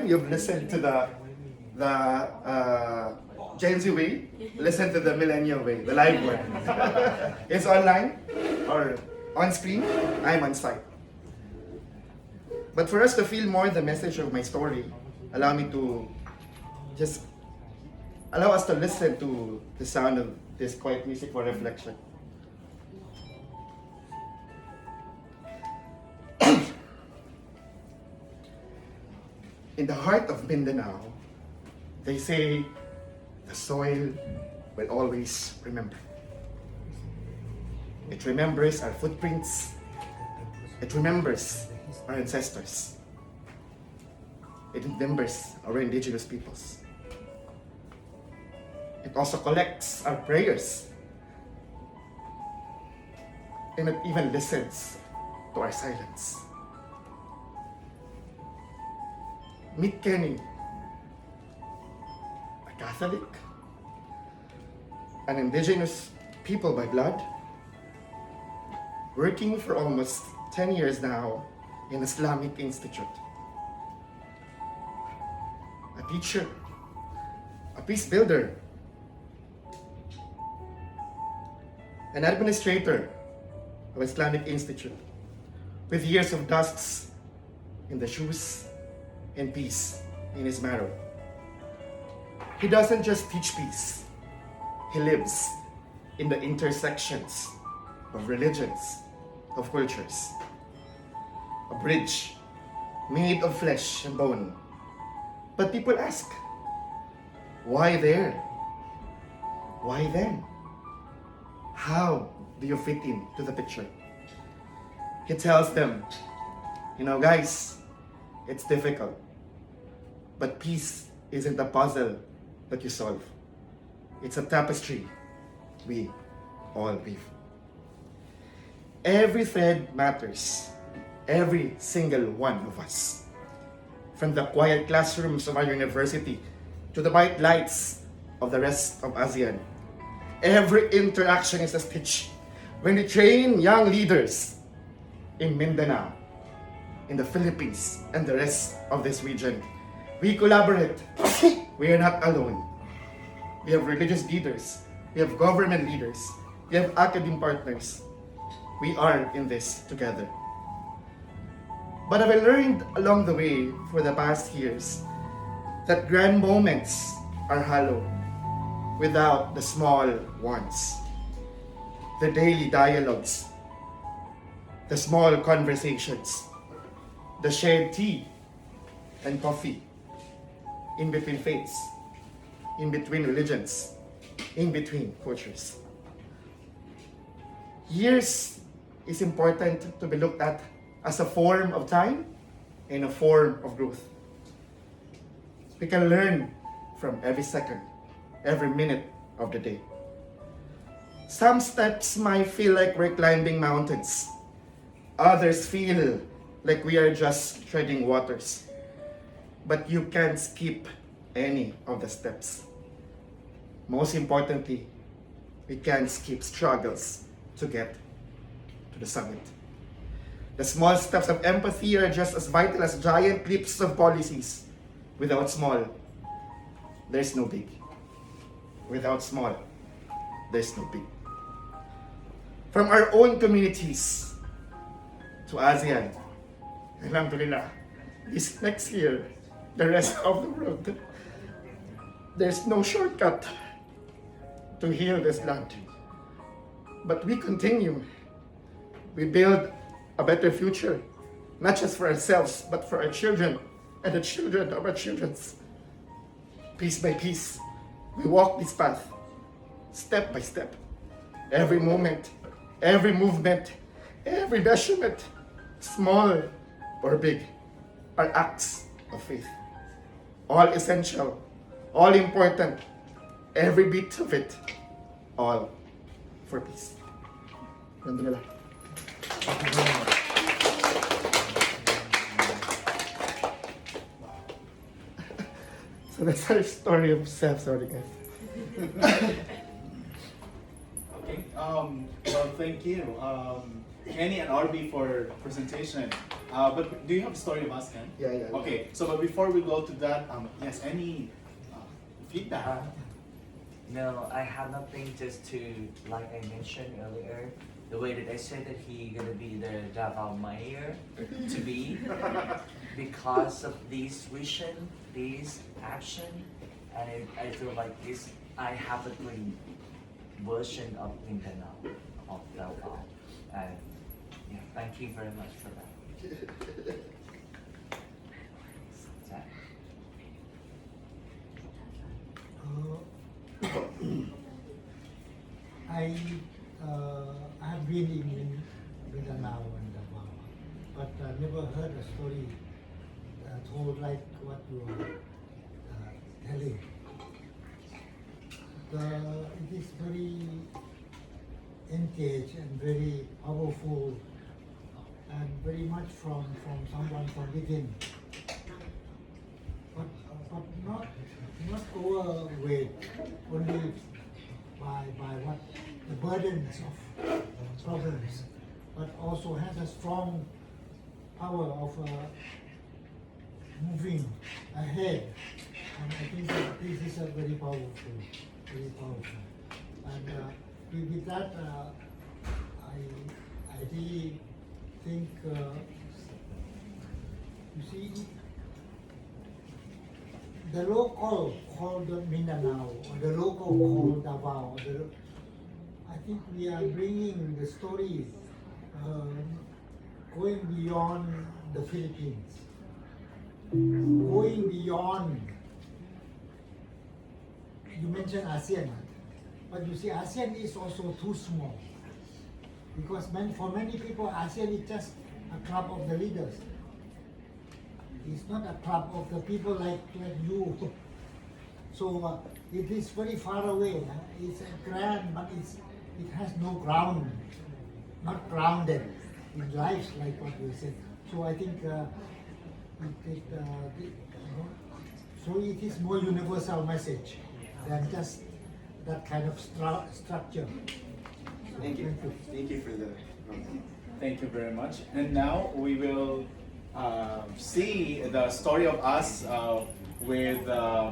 time you've listened to the Gen Z way, listen to the millennial way, the live one. It's online or on screen, I'm on site. But for us to feel more the message of my story, allow us to listen to the sound of this quiet music for reflection. In the heart of Mindanao, they say the soil will always remember. It remembers our footprints. It remembers our ancestors. It remembers our indigenous peoples. It also collects our prayers. And it even listens to our silence. Meet Kenny, a Catholic, an indigenous people by blood, working for almost 10 years now in Islamic Institute. A teacher, a peace builder, an administrator of Islamic Institute with years of dusts in the shoes and peace in his marrow. He doesn't just teach peace, he lives in the intersections of religions, of cultures. A bridge made of flesh and bone. But people ask, why there? Why then? How do you fit into the picture? He tells them, guys, it's difficult. But peace isn't a puzzle that you solve. It's a tapestry we all weave. Every thread matters. Every single one of us. From the quiet classrooms of our university to the bright lights of the rest of ASEAN. Every interaction is a stitch. When we train young leaders in Mindanao, in the Philippines, and the rest of this region, we collaborate. We are not alone. We have religious leaders. We have government leaders. We have academic partners. We are in this together. But I've learned along the way for the past years that grand moments are hollow without the small ones. The daily dialogues, the small conversations, the shared tea and coffee, in between faiths, in between religions, in between cultures. Years is important to be looked at as a form of time and a form of growth. We can learn from every second, every minute of the day. Some steps might feel like we're climbing mountains. Others feel like we are just treading waters. But you can't skip any of the steps. Most importantly, we can't skip struggles to get to the summit. The small steps of empathy are just as vital as giant leaps of policies. Without small, there's no big. Without small, there's no big. From our own communities to ASEAN, alhamdulillah, this next year, the rest of the world, there's no shortcut to heal this land. But we continue. We build a better future, not just for ourselves, but for our children and the children of our children's. Piece by piece, we walk this path, step by step. Every moment, every movement, every measurement, small or big, are acts of faith. All essential, all important, every bit of it, all for peace. Alhamdulillah. So that's our story of self. Sorry, guys. Okay. Well, thank you, Kenny and Arby, for presentation. But do you have a story of us, Ken? Yeah. Okay, so but before we go to that, yes, any feedback? No, I have nothing, just to, like I mentioned earlier, the way that I said that he gonna be the Davao Mayor to be, because of this vision, this action, and I feel like this, I have a dream version of Mindanao, of Davao, and yeah, thank you very much for that. Zach. I have been in Mindanao and Davao, but never heard a story told like what you are telling. It is very engaged and very powerful, and very much from someone from within. But not overweight, only by what the burdens of problems, but also has a strong power of moving ahead. And I think that this is a very powerful. And with that, I really think, you see, the local called Mindanao, or the local called Davao. I think we are bringing the story going beyond the Philippines, going beyond. You mentioned ASEAN, but you see, ASEAN is also too small, because for many people, ASEAN is just a club of the leaders. It's not a club of the people like you. So it is very far away. It's grand, but it has no ground, not grounded in life, like what you said. So I think so it is more universal message than just that kind of structure. Thank you. Thank you for the. Thank you very much. And now we will see the story of us with